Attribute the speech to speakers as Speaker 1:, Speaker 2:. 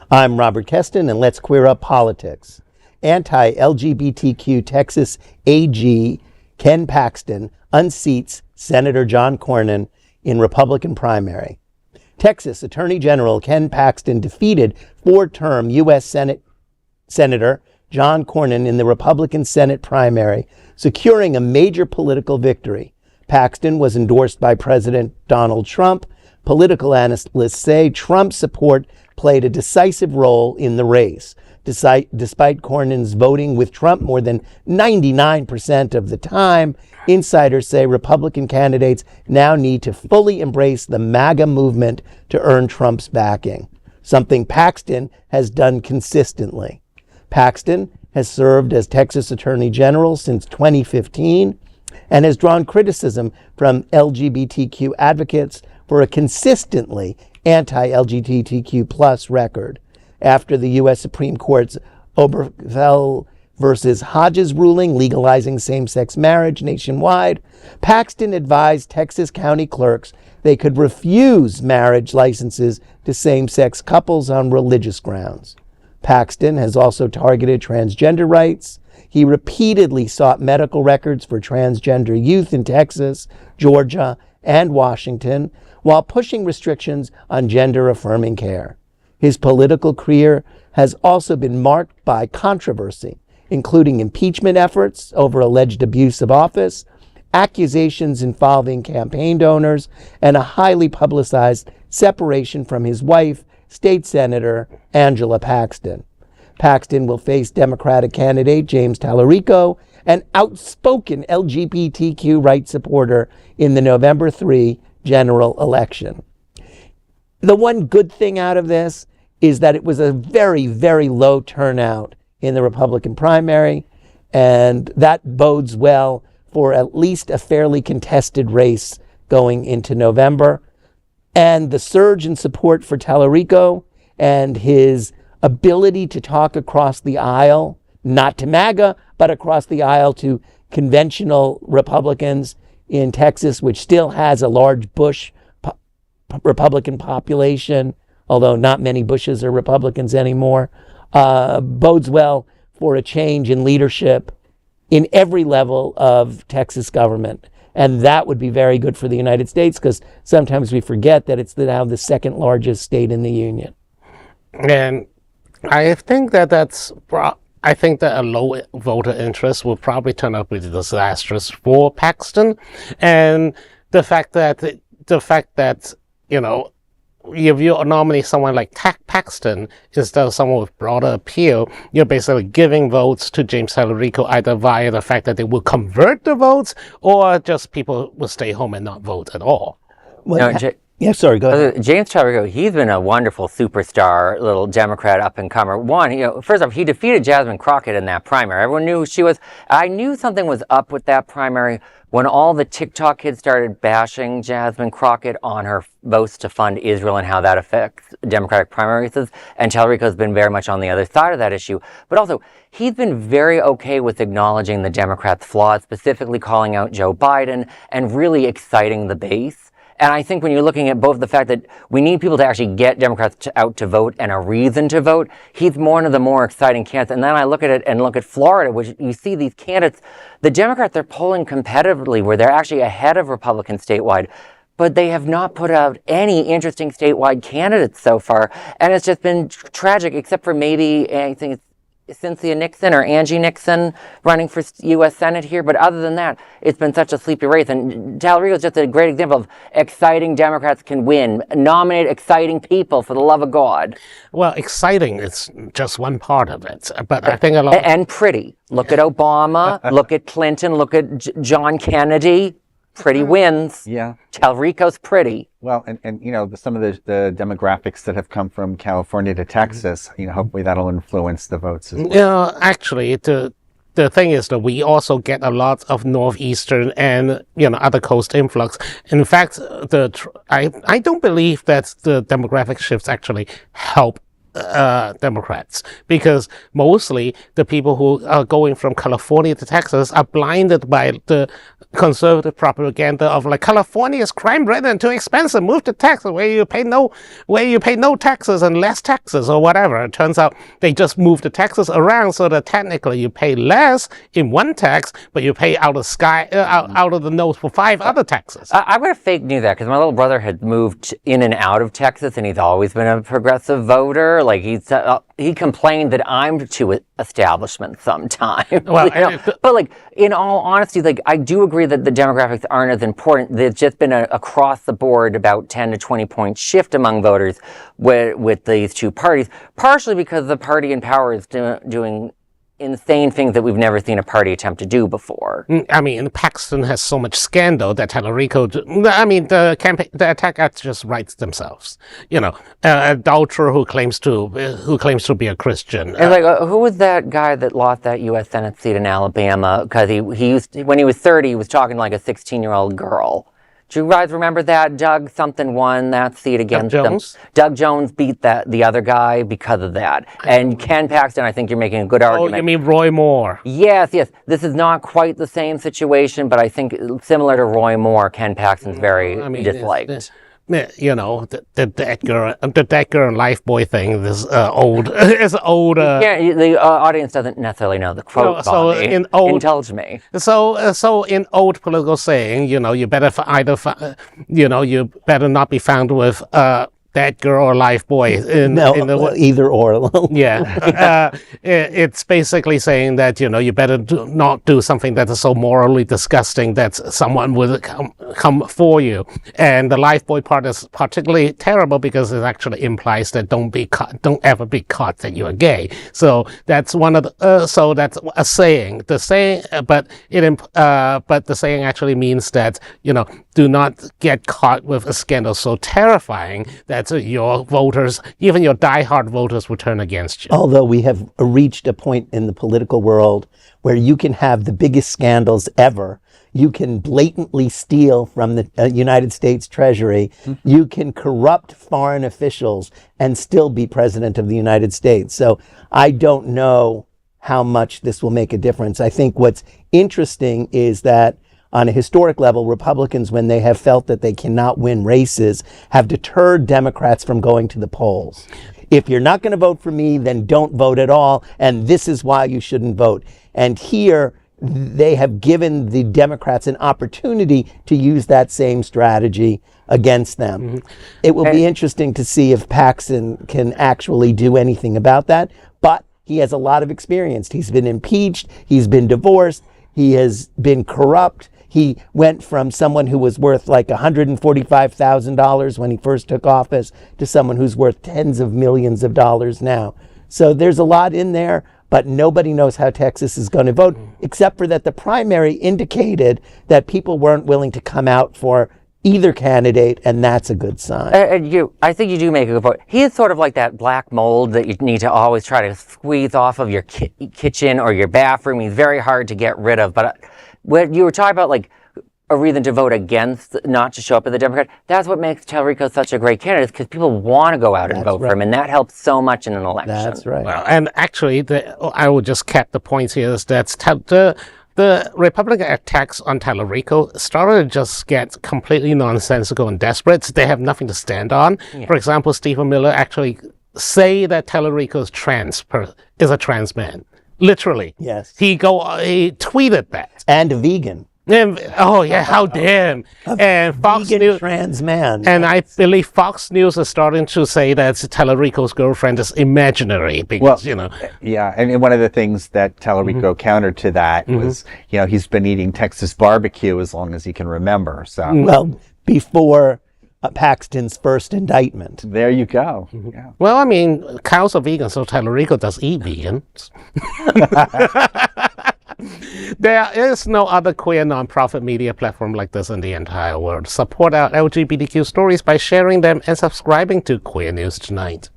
Speaker 1: I'm Robert Keston, and let's queer up politics. Anti-LGBTQ Texas AG Ken Paxton unseats Senator John Cornyn in Republican primary. Texas Attorney General Ken Paxton defeated four-term U.S. Senator John Cornyn in the Republican Senate primary, securing a major political victory. Paxton was endorsed by President Donald Trump. Political analysts say Trump's support played a decisive role in the race. Despite Cornyn's voting with Trump more than 99% of the time, insiders say Republican candidates now need to fully embrace the MAGA movement to earn Trump's backing, something Paxton has done consistently. Paxton has served as Texas Attorney General since 2015 and has drawn criticism from LGBTQ advocates for a consistently anti-LGBTQ plus record. After the U.S. Supreme Court's Obergefell versus Hodges ruling legalizing same-sex marriage nationwide, Paxton advised Texas county clerks they could refuse marriage licenses to same-sex couples on religious grounds. Paxton has also targeted transgender rights. He repeatedly sought medical records for transgender youth in Texas, Georgia, and Washington, while pushing restrictions on gender-affirming care. His political career has also been marked by controversy, including impeachment efforts over alleged abuse of office, accusations involving campaign donors, and a highly publicized separation from his wife, State Senator Angela Paxton. Paxton will face Democratic candidate James Tallarico, an outspoken LGBTQ rights supporter, in the November 3 general election. The one good thing out of this is that it was a very, very low turnout in the Republican primary, and that bodes well for at least a fairly contested race going into November. And the surge in support for Tallarico and his ability to talk across the aisle, not to MAGA, but across the aisle to conventional Republicans in Texas, which still has a large Bush Republican population, although not many Bushes are Republicans anymore, bodes well for a change in leadership in every level of Texas government. And that would be very good for the United States, because sometimes we forget that it's now the second largest state in the union.
Speaker 2: And I think that a low voter interest will probably turn out to be disastrous for Paxton. And the fact that if you nominate someone like Paxton instead of someone with broader appeal, you're basically giving votes to James Tallarico either via the fact that they will convert the votes, or just people will stay home and not vote at all.
Speaker 1: Well, yeah, sorry, go ahead.
Speaker 3: James Tallarico, he's been a wonderful superstar, little Democrat up-and-comer. First off, he defeated Jasmine Crockett in that primary. Everyone knew who she was. I knew something was up with that primary when all the TikTok kids started bashing Jasmine Crockett on her votes to fund Israel and how that affects Democratic primary races. And Tallarico's been very much on the other side of that issue. But also, he's been very okay with acknowledging the Democrats' flaws, specifically calling out Joe Biden and really exciting the base. And I think when you're looking at both the fact that we need people to actually get Democrats out to vote and a reason to vote, he's one of the more exciting candidates. And then I look at it and look at Florida, which you see these candidates, the Democrats are polling competitively where they're actually ahead of Republicans statewide, but they have not put out any interesting statewide candidates so far. And it's just been tragic, except for maybe, I think it's Cynthia Nixon or Angie Nixon running for U.S. Senate here. But other than that, it's been such a sleepy race. And Tallarico is just a great example of exciting Democrats can win. Nominate exciting people, for the love of God.
Speaker 2: Well, exciting is just one part of it. But I think a lot...
Speaker 3: And pretty. Look at Obama. Look at Clinton. Look at John Kennedy. Pretty wins.
Speaker 4: Yeah.
Speaker 3: Tallarico's pretty.
Speaker 4: Well, and some of the demographics that have come from California to Texas, hopefully that'll influence the votes as well.
Speaker 2: Actually, the thing is that we also get a lot of northeastern and other coast influx. In fact, I don't believe that the demographic shifts actually help Democrats, because mostly the people who are going from California to Texas are blinded by the conservative propaganda of like California is crime-ridden and too expensive. Move to Texas where you pay no taxes and less taxes or whatever. It turns out they just moved the taxes around so that technically you pay less in one tax, but you pay out of the nose for 5 other taxes.
Speaker 3: I'm going to fake news that because my little brother had moved in and out of Texas, and he's always been a progressive voter. Like he complained that I'm too establishment sometimes.
Speaker 2: Well,
Speaker 3: but like in all honesty, like I do agree that the demographics aren't as important. There's just been across the board about 10 to 20 point shift among voters with these two parties, partially because the party in power is doing insane things that we've never seen a party attempt to do before.
Speaker 2: I mean, Paxton has so much scandal that the attack ads just writes themselves. You know, adulterer who claims to be a Christian.
Speaker 3: And who was that guy that lost that U.S. Senate seat in Alabama? Because when he was 30, he was talking like a 16-year-old girl. Do you guys remember that? Doug something won that seat against them. Doug Jones beat the other guy because of that. And Ken Paxton, I think you're making a good argument.
Speaker 2: Oh, you mean Roy Moore?
Speaker 3: Yes. This is not quite the same situation, but I think similar to Roy Moore, Ken Paxton's very disliked.
Speaker 2: You know, the Decker and Lifeboy thing. This old.
Speaker 3: Yeah, the audience doesn't necessarily know the quote. Indulge me.
Speaker 2: So in old political saying, you know, you better you better not be found with that girl or Lifeboy.
Speaker 1: Either or.
Speaker 2: Yeah. It's basically saying that, you know, you better not do something that is so morally disgusting that someone will come for you. And the Lifeboy part is particularly terrible because it actually implies that don't ever be caught that you are gay. So that's one of the, so that's a saying. The saying, but the saying actually means that, you know, do not get caught with a scandal so terrifying that your voters, even your diehard voters, will turn against you.
Speaker 1: Although we have reached a point in the political world where you can have the biggest scandals ever. You can blatantly steal from the United States Treasury. Mm-hmm. You can corrupt foreign officials and still be president of the United States. So I don't know how much this will make a difference. I think what's interesting is that on a historic level, Republicans, when they have felt that they cannot win races, have deterred Democrats from going to the polls. If you're not going to vote for me, then don't vote at all, and this is why you shouldn't vote. And here, they have given the Democrats an opportunity to use that same strategy against them. Mm-hmm. It will be interesting to see if Paxton can actually do anything about that, but he has a lot of experience. He's been impeached, he's been divorced, he has been corrupt. He went from someone who was worth like $145,000 when he first took office to someone who's worth tens of millions of dollars now. So there's a lot in there, but nobody knows how Texas is going to vote, except for that the primary indicated that people weren't willing to come out for either candidate, and that's a good sign.
Speaker 3: I think you do make a good point. He is sort of like that black mold that you need to always try to squeeze off of your kitchen or your bathroom. He's very hard to get rid of, but when you were talking about like a reason to vote against, not to show up at the Democrat, that's what makes Tallarico such a great candidate, because people want to go out and vote for him, and that helps so much in an election.
Speaker 1: That's right.
Speaker 2: Well, and actually, I would just cap the points here is that the Republican attacks on Tallarico started to just get completely nonsensical and desperate. They have nothing to stand on. Yeah. For example, Stephen Miller actually say that Tallarico is a trans man. Literally.
Speaker 1: Yes.
Speaker 2: He tweeted that.
Speaker 1: And a vegan.
Speaker 2: And, oh yeah, how dare him! And Fox News,
Speaker 1: trans man.
Speaker 2: And I believe Fox News is starting to say that Tallarico's girlfriend is imaginary because, you know.
Speaker 4: Yeah, and one of the things that Tallarico countered to that was, you know, he's been eating Texas barbecue as long as he can remember. So
Speaker 1: well, before Paxton's first indictment.
Speaker 4: There you go. Yeah.
Speaker 2: Well, I mean, cows are vegan, so Tallarico does eat vegans. There is no other queer nonprofit media platform like this in the entire world. Support our LGBTQ stories by sharing them and subscribing to Queer News Tonight.